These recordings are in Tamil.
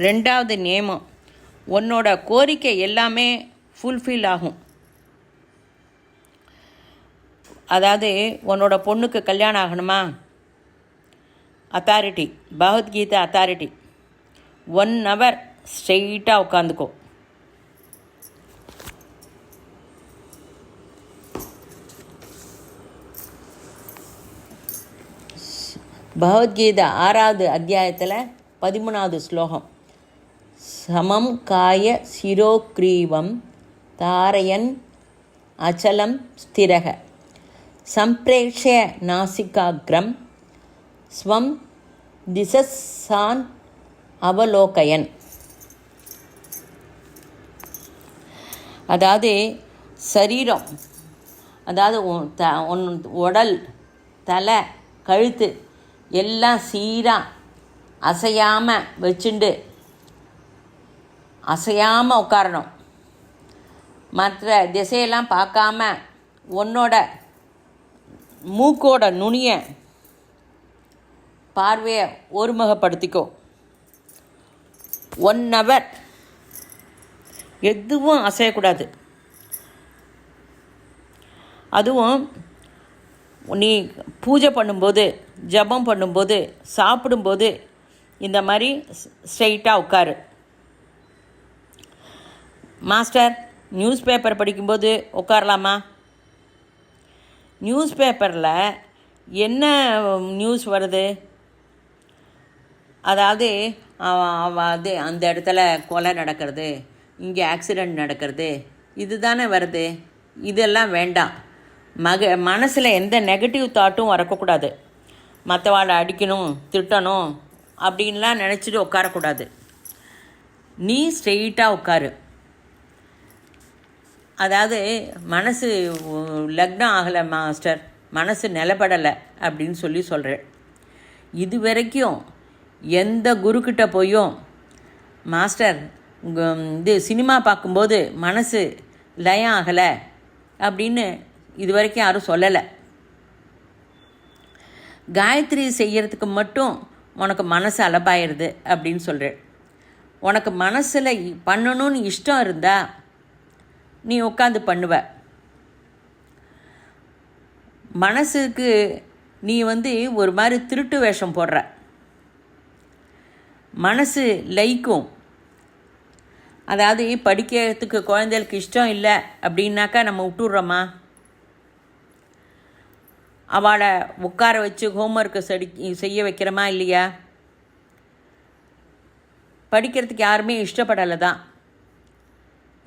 ரெண்டாவது நியமம், உன்னோட கோரிக்கை எல்லாமே ஃபுல்ஃபில் ஆகும். அதாவது உன்னோட பொண்ணுக்கு கல்யாணம் ஆகணுமா, அத்தாரிட்டி, பகவத்கீதை அத்தாரிட்டி, 1 hour ஸ்ட்ரெயிட்டாக உட்காந்துக்கோ. பகவத்கீதை 6வது அத்தியாயத்தில் 13வது ஸ்லோகம். சமம் காய சிரோக்ரீவம் தாரயன் அச்சலம் ஸ்திரக சம்பிரேக்ஷய நாசிகாக்ரம் ஸ்வம் திசஸ்ஸான் அவலோகயன். அதாவது சரீரம், அதாவது உடல், தலை, கழுத்து எல்லாம் சீராக அசையாமல் வச்சுண்டு அசையாமல் உட்காரணும். மற்ற திசையெல்லாம் பார்க்காம உன்னோட மூக்கோட நுனியை பார்வையை ஒருமுகப்படுத்திக்கோ. 1 hour எதுவும் அசையக்கூடாது. அதுவும் நீ பூஜை பண்ணும்போது, ஜபம் பண்ணும்போது, சாப்பிடும்போது இந்த மாதிரி ஸ்ட்ரெயிட்டாக உட்காரு. மாஸ்டர், நியூஸ் பேப்பர் படிக்கும்போது உட்காரலாமா? நியூஸ் பேப்பரில் என்ன நியூஸ் வருது? அதாவது அது அந்த இடத்துல கொலை நடக்கிறது, இங்கே ஆக்சிடெண்ட் நடக்கிறது, இது தானே வருது. இதெல்லாம் வேண்டாம். மனசில் எந்த நெகட்டிவ் தாட்டும் வரக்கூடாது. மற்றவாளை அடிக்கணும், திட்டணும் அப்படின்லாம் நினச்சிட்டு உட்காரக்கூடாது. நீ ஸ்ட்ரெயிட்டாக உட்காரு. அதாவது மனசு லக்னம் ஆகலை மாஸ்டர், மனசு நிலப்படலை அப்படின்னு சொல்கிறேன். இது வரைக்கும் எந்த குருக்கிட்ட போயும் மாஸ்டர் இது சினிமா பார்க்கும்போது மனசு லயம் ஆகலை அப்படின்னு இது வரைக்கும் யாரும் சொல்லலை. காயத்ரி செய்கிறதுக்கு மட்டும் உனக்கு மனசு அலப்பாயிருது அப்படின்னு சொல்கிறேன். உனக்கு மனசில் பண்ணணும்னு இஷ்டம் இருந்தால் நீ உட்காந்து பண்ணுவ. மனசுக்கு நீ ஒரு மாதிரி திருட்டு வேஷம் போடுற. மனசு லயிக்கும். அதாவது படிக்கிறதுக்கு குழந்தைகளுக்கு இஷ்டம் இல்லை அப்படின்னாக்கா நம்ம விட்டுடுறோமா? அவளை உட்கார வச்சு ஹோம்ஒர்க்கு செய்ய வைக்கிறோமா இல்லையா? படிக்கிறதுக்கு யாருமே இஷ்டப்படலை தான்.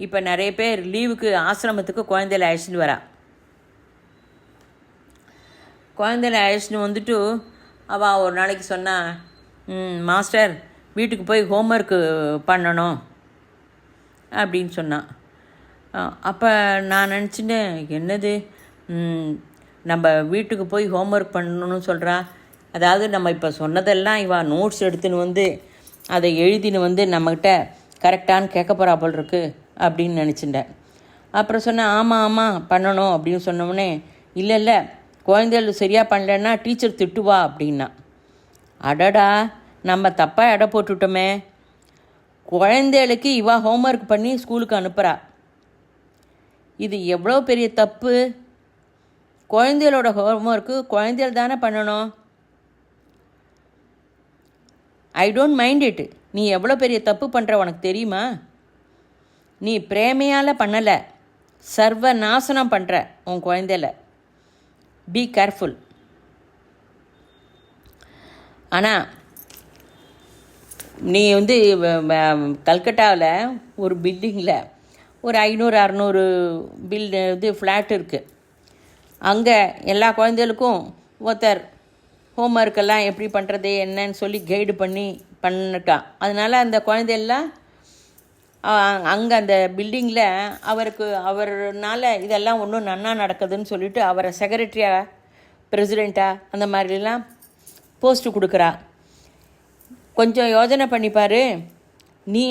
இப்போ நிறைய பேர் லீவுக்கு ஆசிரமத்துக்கு குழந்தையில அழைச்சிட்டு வரா. குழந்தையில அழைச்சிட்டு வந்துட்டு அவள் ஒரு நாளைக்கு சொன்னா, மாஸ்டர் வீட்டுக்கு போய் ஹோம்ஒர்க்கு பண்ணணும் அப்படின்னு சொன்னான். அப்போ நான் நினச்சிட்டேன், என்னது நம்ம வீட்டுக்கு போய் ஹோம்ஒர்க் பண்ணணும்னு சொல்கிறா? அதாவது நம்ம இப்போ சொன்னதெல்லாம் இவள் நோட்ஸ் எடுத்துன்னு அதை எழுதின்னு நம்மக்கிட்ட கரெக்டானு கேட்க போகிறா போல் இருக்கு அப்படின்னு நினச்சிட்டேன். அப்புறம் சொன்னேன், ஆமாம் பண்ணணும் அப்படின்னு சொன்னோடனே, இல்லை குழந்தைகள் சரியாக பண்ணலன்னா டீச்சர் திட்டுவா அப்படின்னா. அடடா, நம்ம தப்பாக எடை போட்டுவிட்டோமே. குழந்தைகளுக்கு இவா ஹோம்ஒர்க் பண்ணி ஸ்கூலுக்கு அனுப்புகிறா. இது எவ்வளோ பெரிய தப்பு. குழந்தைகளோட ஹோம்ஒர்க்கு குழந்தைகள் தானே பண்ணணும். I don't mind it. நீ எவ்வளோ பெரிய தப்பு பண்ணுற உனக்கு தெரியுமா? நீ பிரேமையால் பண்ணலை, சர்வ நாசனம் பண்ணுற உன் குழந்தையில. Be careful. ஆனால் நீ கல்கட்டாவில் ஒரு பில்டிங்கில் ஒரு 500-600 ஃப்ளாட் இருக்குது. அங்கே எல்லா குழந்தைகளுக்கும் ஒருத்தர் ஹோம்ஒர்க்கெல்லாம் எப்படி பண்ணுறது என்னன்னு சொல்லி கைடு பண்ணிட்டான். அதனால் அந்த குழந்தையெல்லாம் அங்கே அந்த பில்டிங்கில் அவர்னால் இதெல்லாம் ஒன்றும் நன்னா நடக்குதுன்னு சொல்லிவிட்டு அவரை செக்ரட்டரியாக, பிரசிடெண்ட்டாக அந்த மாதிரிலாம் போஸ்ட்டு கொடுக்குறா. கொஞ்சம் யோஜனை பண்ணிப்பார். நீ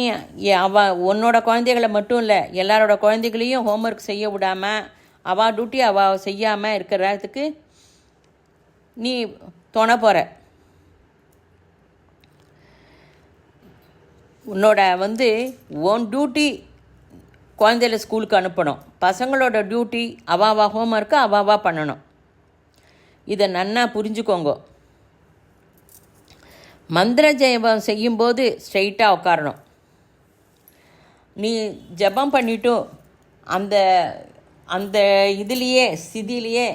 உன்னோட குழந்தைகளை மட்டும் இல்லை, எல்லாரோட குழந்தைகளையும் ஹோம்ஒர்க் செய்ய விடாமல், அவள் டியூட்டி அவள் செய்யாமல் இருக்கிறதுக்கு நீ துணை போகிற. உன்னோட உன் டியூட்டி குழந்தையில ஸ்கூலுக்கு அனுப்பணும். பசங்களோட டியூட்டி அவாவா ஹோம்ஒர்க்கு அவாவா பண்ணணும். இதை நன்னா புரிஞ்சுக்கோங்க. மந்திர ஜெபம் செய்யும்போது ஸ்ட்ரெயிட்டாக உட்காரணும். நீ ஜபம் பண்ணிவிட்டு அந்த அந்த இதுலேயே ஸ்திதியிலையே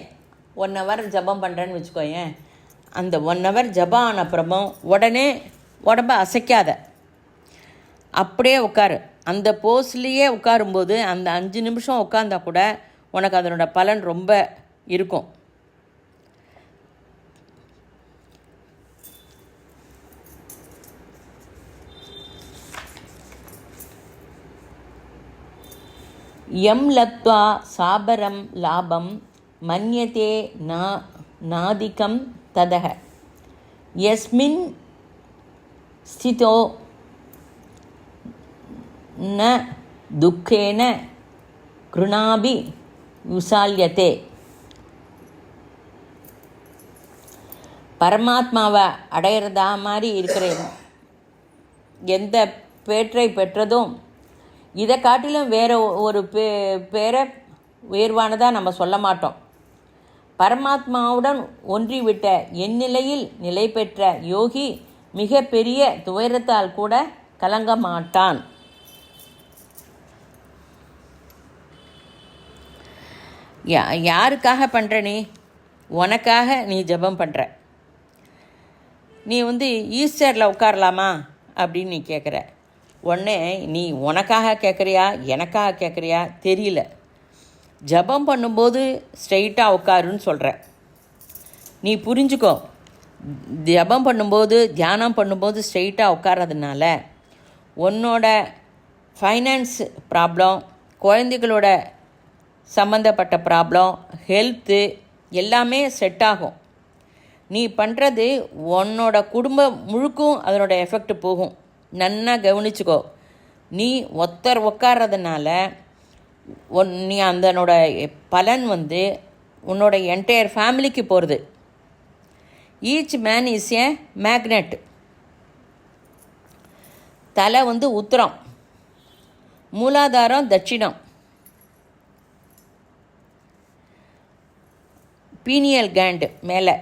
1 ஹவர் ஜபம் பண்ணுறேன்னு வச்சுக்கோயேன். அந்த 1 ஹவர் ஜபம் ஆன அப்புறமும் உடனே உடம்ப அசைக்காத, அப்படியே உட்காரு. அந்த போஸ்லேயே உட்காரும்போது அந்த 5 நிமிஷம் உட்காந்தா கூட உனக்கு அதனோட பலன் ரொம்ப இருக்கும். யம் லப்த்வா சாபரம் லாபம் மன்யதே நாதிகம் ததஹ யஸ்மின் ஸ்திதோ ந துக்கேன கிருணாபி விசால்யதே. பரமாத்மாவை அடையிறதா மாதிரி இருக்கிற எந்த பேற்றை பெற்றதும் இதை காட்டிலும் வேறு ஒரு பேரை உயர்வானதாக நம்ம சொல்ல மாட்டோம். பரமாத்மாவுடன் ஒன்றிவிட்ட எந்நிலையில் நிலை பெற்ற யோகி மிக பெரிய துயரத்தால் கூட கலங்க மாட்டான். யாருக்காக பண்ணுற? நீ உனக்காக நீ ஜபம் பண்ணுற. நீ ஈஸ்டரில் உட்காரலாமா அப்படின்னு நீ கேட்குற. உடனே நீ உனக்காக கேட்குறியா எனக்காக கேட்குறியா தெரியல. ஜபம் பண்ணும்போது ஸ்ட்ரெயிட்டாக உட்காருன்னு சொல்கிற. நீ புரிஞ்சுக்கோ, ஜபம் பண்ணும்போது தியானம் பண்ணும்போது ஸ்ட்ரெயிட்டாக உட்கார்றதுனால உன்னோட ஃபைனான்ஸ் ப்ராப்ளம், குழந்தைகளோட சம்மந்தப்பட்ட ப்ராப்ளம், ஹெல்த்து எல்லாமே செட் ஆகும். நீ பண்ணுறது உன்னோட குடும்பம் முழுக்கும் அதனோட எஃபெக்ட் போகும். நன்னா கவனிச்சுக்கோ. நீ ஒருத்தர் உட்கார்றதுனால நீ அதனோட பலன் உன்னோட என்டையர் ஃபேமிலிக்கு போகிறது. Each man is a magnet. தலை உத்திரம், மூலாதாரம் தட்சிணம், பீனியல் கேண்டு மேலே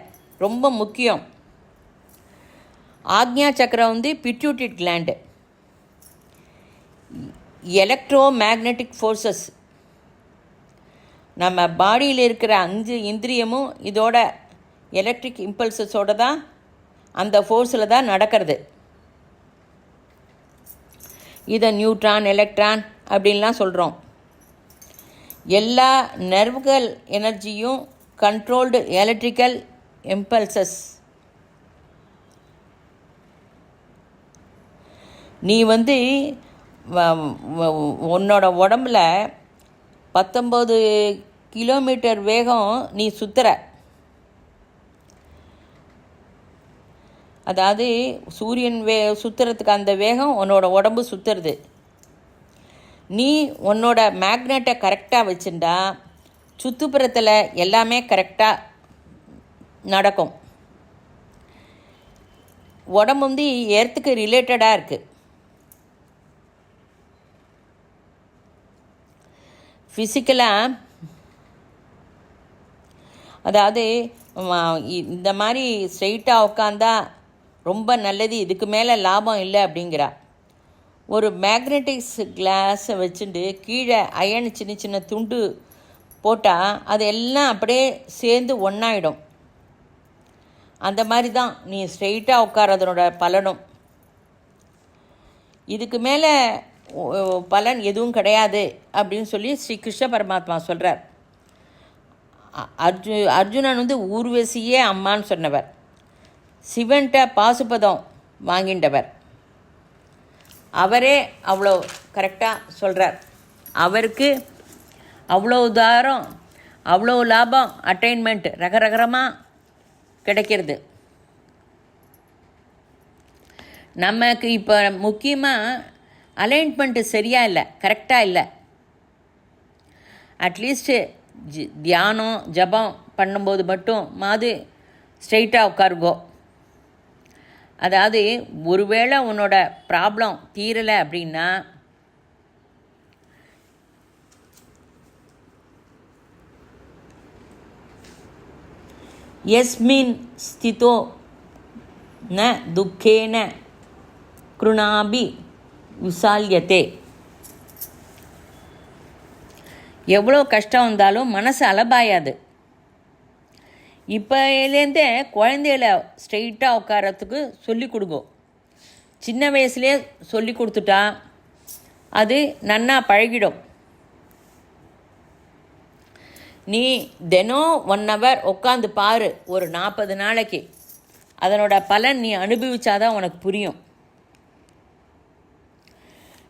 ரொம்ப முக்கியம். ஆக்ஞா சக்கரம் pituitary gland. Electro magnetic forces நம்ம பாடியில் இருக்கிற 5 இந்திரியமும் இதோட எலக்ட்ரிக் இம்பல்சஸோடு தான், அந்த ஃபோர்ஸில் தான் நடக்கிறது. இதை நியூட்ரான் எலக்ட்ரான் அப்படின்லாம் சொல்கிறோம். எல்லா நர்வுகள் எனர்ஜியும் கண்ட்ரோல்டு எலக்ட்ரிக்கல் இம்பல்சஸ். நீ உன்னோட உடம்புல 19 கிலோமீட்டர் வேகம் நீ சுற்றுற. அதாவது சூரியன் சுற்றுறதுக்கு அந்த வேகம் உன்னோட உடம்பு சுற்றுறது. நீ உன்னோட மேக்னெட்டை கரெக்டாக வச்சுட்டா சுற்றுப்புறத்தில் எல்லாமே கரெக்டாக நடக்கும். உடம்பு எர்த்துக்கு ரிலேட்டடாக இருக்குது. ஃபிசிக்கலாக அதாவது இந்த மாதிரி ஸ்ட்ரெயிட்டாக உட்காந்தா ரொம்ப நல்லது, இதுக்கு மேலே லாபம் இல்லை அப்படிங்கிறா. ஒரு மேக்னெட்டிக்ஸ் கிளாஸை வச்சுட்டு கீழே அயன் சின்ன சின்ன துண்டு போட்டால் அது எல்லாம் அப்படியே சேர்ந்து ஒன்றாயிடும். அந்த மாதிரி தான் நீ ஸ்ட்ரெயிட்டாக உட்காரதனோட பலனும். இதுக்கு மேலே பலன் எதுவும் கிடையாது அப்படின்னு சொல்லி ஸ்ரீ கிருஷ்ண பரமாத்மா சொல்கிறார். அர்ஜுனன் ஊர்வசியே அம்மான்னு சொன்னவர், சிவன்கிட்ட பாசுபதம் வாங்கின்றவர். அவரே அவ்வளோ கரெக்டாக சொல்கிறார். அவருக்கு அவ்வளோ தாரம், அவ்வளோ லாபம், அட்டைன்மெண்ட் ரகரகரமாக கிடைக்கிறது. நமக்கு இப்போ முக்கியமாக அலைன்மெண்ட்டு சரியாக இல்லை, கரெக்டாக இல்லை. அட்லீஸ்ட்டு தியானம் ஜபம் பண்ணும்போது மட்டும் ஸ்ட்ரெயிட்டாக உட்காருங்கோ. அதாவது ஒருவேளை உன்னோட ப்ராப்ளம் தீரலை அப்படின்னா யஸ்மின் ஸ்திதோ ந துக்கேன கிருணாபி விசால்யத்தே. எவ்வளோ கஷ்டம் வந்தாலும் மனசு அலபாயாது. இப்போலேருந்தே குழந்தைகளை ஸ்ட்ரெயிட்டாக உட்காரத்துக்கு சொல்லி கொடுங்கோ. சின்ன வயசுலேயே சொல்லி கொடுத்துட்டா அது நன்னா பழகிடும். நீ தினம் 1 hour உட்காந்து பாரு, ஒரு 40 நாளைக்கு. அதனோட பலன் நீ அனுபவிச்சாதான் உனக்கு புரியும்.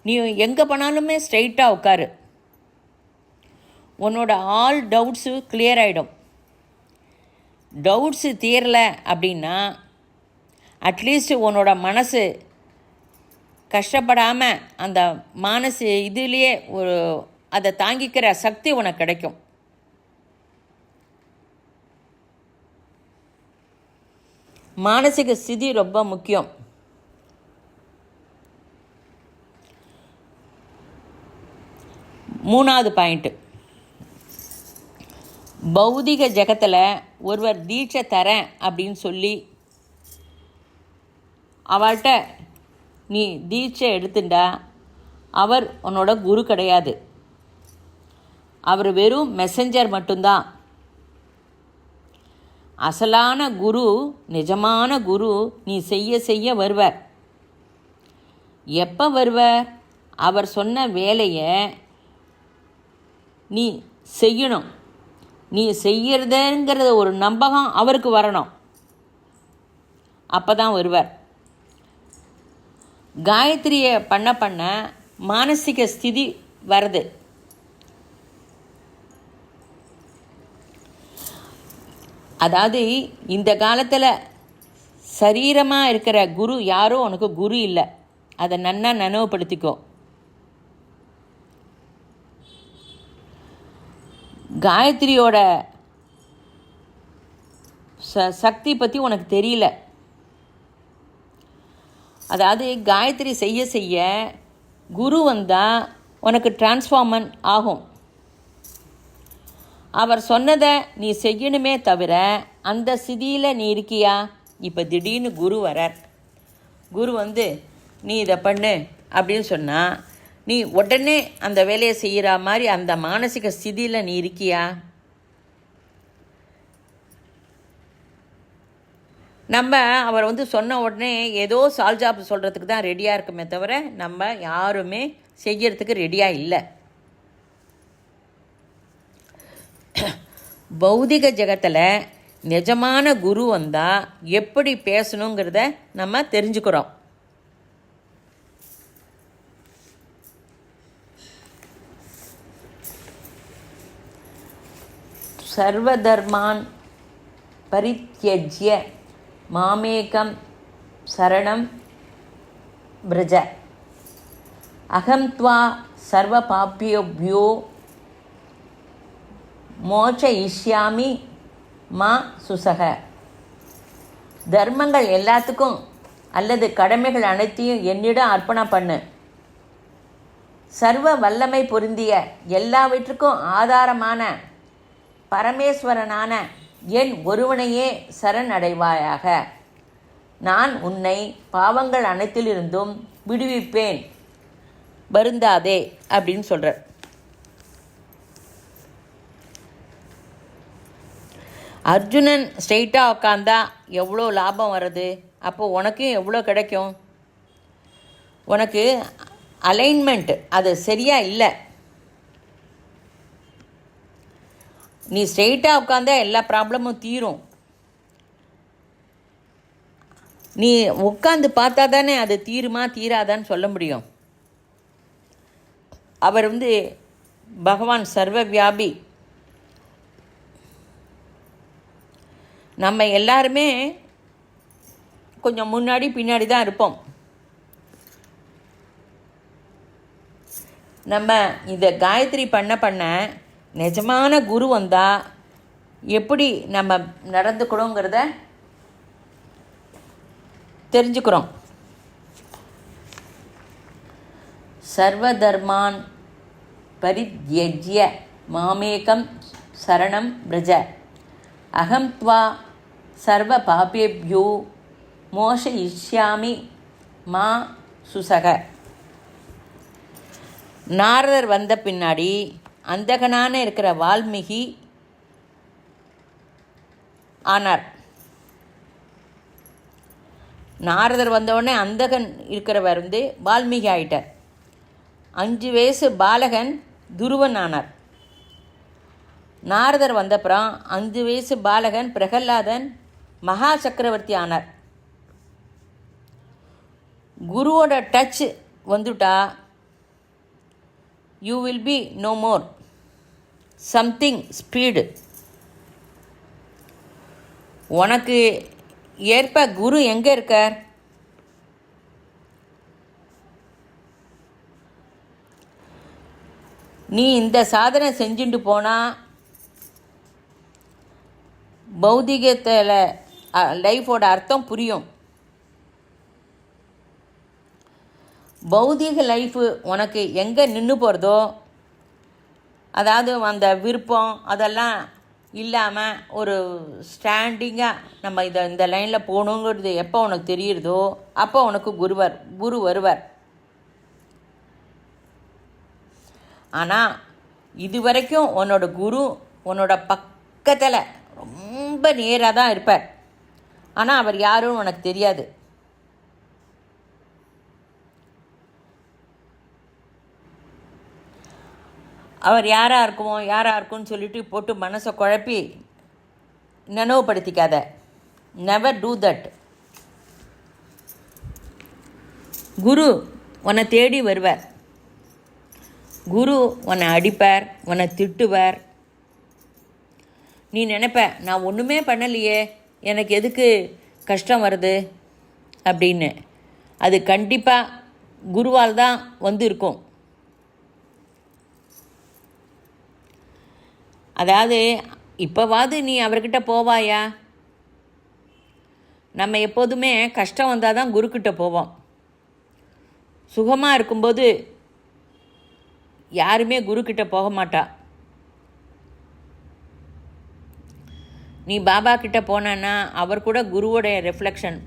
நீ எங்கே போனாலுமே ஸ்ட்ரெயிட்டாக உட்காரு, உன்னோட ஆல் டவுட்ஸு கிளியர் ஆகிடும். டவுட்ஸு தீரலை அப்படின்னா அட்லீஸ்ட் உன்னோட மனசு கஷ்டப்படாமல் அந்த மனசு இதுலேயே ஒரு அதை தாங்கிக்கிற சக்தி உனக்கு கிடைக்கும். மானசிக ஸ்திதி ரொம்ப முக்கியம். மூணாவது பாயிண்ட்டு, பௌதிக ஜகத்தில் ஒருவர் தீட்சை தரேன் அப்படின்னு சொல்லி அவள்கிட்ட நீ தீட்சை எடுத்துட்டா அவர் உன்னோட குரு கிடையாது. அவர் வெறும் மெசஞ்சர் மட்டும்தான். அசலான குரு, நிஜமான குரு நீ செய்ய செய்ய வருவர். எப்போ வருவர்? அவர் சொன்ன வேலையை நீ செய்யணும். நீ செய்யறதுங்கிறத ஒரு நம்பகம் அவருக்கு வரணும். அப்போ தான் வருவார். காயத்ரியை பண்ண பண்ண மானசிக ஸ்திதி வருது. அதாவது இந்த காலத்தில் சரீரமாக இருக்கிற குரு யாரோ உனக்கு குரு இல்லை. அதை நன்னா நினைவுபடுத்திக்கோ. காயத்ரியோட சக்தி பற்றி உனக்கு தெரியல. அதாவது காயத்ரி செய்ய செய்ய குரு வந்தால் உனக்கு டிரான்ஸ்ஃபார்மன் ஆகும். அவர் சொன்னதை நீ செய்யணுமே தவிர அந்த ஸ்திதியில் நீ இருக்கியா? இப்போ திடீர்னு குரு வரார். குரு வந்து நீ இதை பண்ணு அப்படின்னு சொன்னால் நீ உடனே அந்த வேலையை செய்கிற மாதிரி அந்த மானசிக ஸ்திதியில் நீ இருக்கியா? நம்ம அவர் வந்து சொன்ன உடனே ஏதோ சால்ஜாப் சொல்கிறதுக்கு தான் ரெடியாக இருக்குமே தவிர நம்ம யாருமே செய்யறதுக்கு ரெடியாக இல்லை. பௌதிக ஜகத்தில் நிஜமான குரு வந்தால் எப்படி பேசணுங்கிறத நம்ம தெரிஞ்சுக்கிறோம். சர்வதர்மான் பரித்யஜ்ய மாமேகம் சரணம் வ்ரஜ அகம் த்வா சர்வ பாப்யோப்யோ மோட்சயிஷ்யாமி மா சுசக. தர்மங்கள் எல்லாத்துக்கும் அல்லது கடமைகள் அனைத்தையும் என்னிடம் அர்ப்பணம் பண்ணு. சர்வ வல்லமை பொருந்திய எல்லாவற்றுக்கும் ஆதாரமான பரமேஸ்வரனான என் ஒருவனையே சரண் அடைவாயாக. நான் உன்னை பாவங்கள் அனைத்திலிருந்தும் விடுவிப்பேன், வருந்தாதே அப்படின்னு சொல்கிறார். அர்ஜுனன் ஸ்ட்ரெயிட்டாக உட்காந்தா எவ்வளோ லாபம் வருது? அப்போது உனக்கும் எவ்வளோ கிடைக்கும்? உனக்கு அலைன்மெண்ட் அது சரியாக இல்லை. நீ ஸ்ட்ரெயிட்டாக உட்காந்தா எல்லா ப்ராப்ளமும் தீரும். நீ உட்காந்து பார்த்தா தானே அது தீருமா தீராதான்னு சொல்ல முடியும். அவர் வந்து பகவான் சர்வ வியாபி. நம்ம எல்லாருமே கொஞ்சம் முன்னாடி பின்னாடி தான் இருப்போம். நம்ம இதை காயத்ரி பண்ண பண்ண நிஜமான குரு வந்தால் எப்படி நம்ம நடந்துக்கணுங்கிறத தெரிஞ்சுக்கிறோம். சர்வதர்மான் பரித்யஜ்ய மாமேகம் சரணம் பிரஜ அகம் த்வா சர்வ பாபேப்யோ மோஷயிஷ்யாமி மா சுசக. நாரதர் வந்த பின்னாடி அந்தகனான இருக்கிற வால்மீகி ஆனார். நாரதர் வந்தவுடனே அந்தகன் இருக்கிறவர் வால்மீகி ஆயிட்டார். 5 வயசு பாலகன் துருவன் ஆனார். நாரதர் வந்தப்புறம் 5 வயசு பாலகன் பிரகல்லாதன் மகா சக்கரவர்த்தி ஆனார். குருவோட டச் வந்துட்டா you will be no more something speed. உனக்கு ஏற்ப குரு எங்கே இருக்கார்? நீ இந்த சாதனை செஞ்சுட்டு போனால் பௌதிகத்தில் லைஃபோட அர்த்தம் புரியும். பௌதிக லைஃபு உனக்கு எங்கே நின்று போகிறதோ, அதாவது அந்த விருப்பம் அதெல்லாம் இல்லாமல் ஒரு ஸ்டாண்டிங்காக நம்ம இந்த லைனில் போகணுங்கிறது எப்போ உனக்கு தெரியுறதோ அப்போ உனக்கு குரு வருவார். ஆனால் இது வரைக்கும் உன்னோட குரு உன்னோட பக்கத்தில் ரொம்ப நேராக தான் இருப்பார். ஆனால் அவர் யாரும் உனக்கு தெரியாது. அவர் யாராக இருக்கும்னு சொல்லிட்டு போட்டு மனசை குழப்பி நினைவுபடுத்திக்காத. Never do that. குரு உன்னை தேடி வருவார். குரு உன்னை அடிப்பார், உன்னை திட்டுவார். நீ நினைப்ப நான் ஒன்றுமே பண்ணலையே, எனக்கு எதுக்கு கஷ்டம் வருது அப்படின்னு. அது கண்டிப்பாக குருவால் தான் இருக்கும். அதாவது இப்போவாது நீ அவர்கிட்ட போவாயா? நம்ம எப்போதுமே கஷ்டம் வந்தால் தான் குருக்கிட்ட போவோம். சுகமாக இருக்கும்போது யாருமே குருக்கிட்ட போக மாட்டா. நீ பாபா கிட்ட போனா அவர் கூட குருவோடைய ரிஃப்ளெக்ஷன்.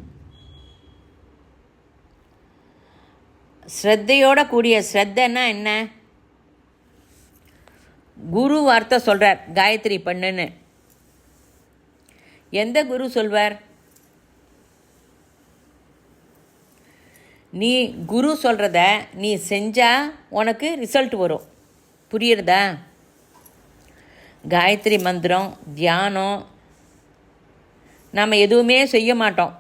ஸ்ரத்தையோட கூடிய ஸ்ரத்தைன்னா என்ன? குரு வார்த்தை சொல்கிறார், காயத்ரி பண்ணுன்னு. எந்த குரு சொல்வார்? நீ குரு சொல்கிறத நீ செஞ்சால் உனக்கு ரிசல்ட் வரும். புரியுறதா? காயத்ரி மந்திரம், தியானம் நாம் எதுவுமே செய்ய மாட்டோம்.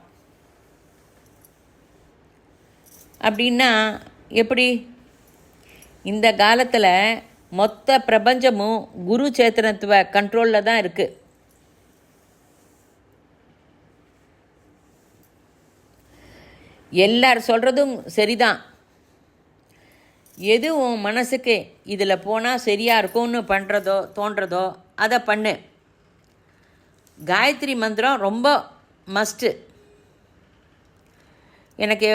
அப்படின்னா எப்படி? இந்த காலத்தில் மொத்த பிரபஞ்சமும் குரு சேத்தனத்துவ கண்ட்ரோலில் தான் இருக்குது. எல்லார் சொல்கிறதும் சரிதான். எது உன் மனசுக்கு இதில் போனால் சரியாக இருக்கும்னு தோன்றதோ அதை பண்ணு. காயத்ரி மந்திரம் ரொம்ப மஸ்ட்டு. எனக்கு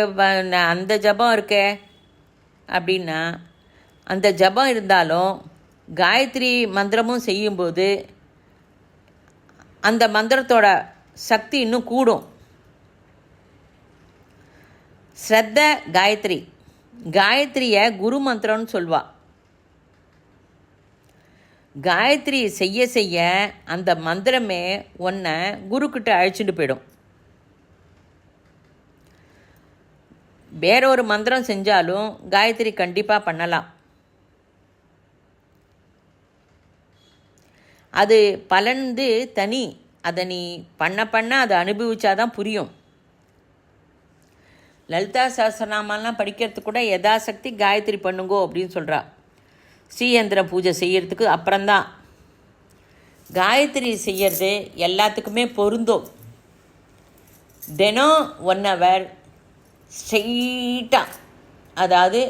அந்த ஜபம் இருக்கே அப்படின்னா, அந்த ஜபம் இருந்தாலும் காயத்ரி மந்திரமும் செய்யும்போது அந்த மந்திரத்தோட சக்தி இன்னும் கூடும். ஸ்ரத்த காயத்ரி, காயத்ரியை குரு மந்திரம்னு சொல்வா. காயத்ரி செய்ய செய்ய அந்த மந்திரமே உன்னை குருக்கிட்ட அழைச்சிட்டு போயிடும். வேறொரு மந்திரம் செஞ்சாலும் காயத்ரி கண்டிப்பாக பண்ணலாம். அது பலன் தனி. அதை நீ பண்ண அதை அனுபவிச்சாதான் புரியும். லலிதா சஹஸ்ரநாமெல்லாம் படிக்கிறதுக்கு கூட யதாசக்தி காயத்ரி பண்ணுங்கோ அப்படின்னு சொல்கிறா. ஸ்ரீயந்திர பூஜை செய்யறதுக்கு அப்புறம்தான். காயத்ரி செய்யறது எல்லாத்துக்குமே பொருந்தும். தினம் 1 hour ஸ்ட்ரெயிட்டாக, அதாவது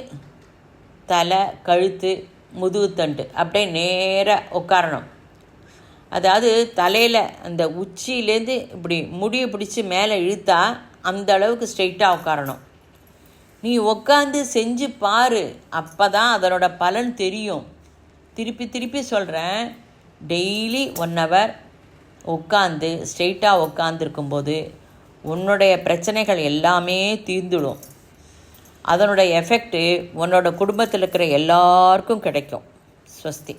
தலை, கழுத்து, முதுகுத்தண்டு அப்படியே நேராக உட்காரணும். அதாவது தலையில் அந்த உச்சியிலேருந்து இப்படி முடியை பிடிச்சி மேலே இழுத்தா அந்த அளவுக்கு ஸ்ட்ரெயிட்டாக உட்காரணும். நீ உட்காந்து செஞ்சு பாரு, அப்போ தான் அதனோட பலன் தெரியும். திருப்பி திருப்பி சொல்கிறேன், டெய்லி 1 hour உட்காந்து ஸ்ட்ரெயிட்டாக உட்காந்துருக்கும்போது உன்னுடைய பிரச்சனைகள் எல்லாமே தீர்ந்துடும். அதனுடைய எஃபெக்ட்டு உன்னோட குடும்பத்தில் இருக்கிற எல்லாருக்கும் கிடைக்கும். ஸ்வஸ்தி.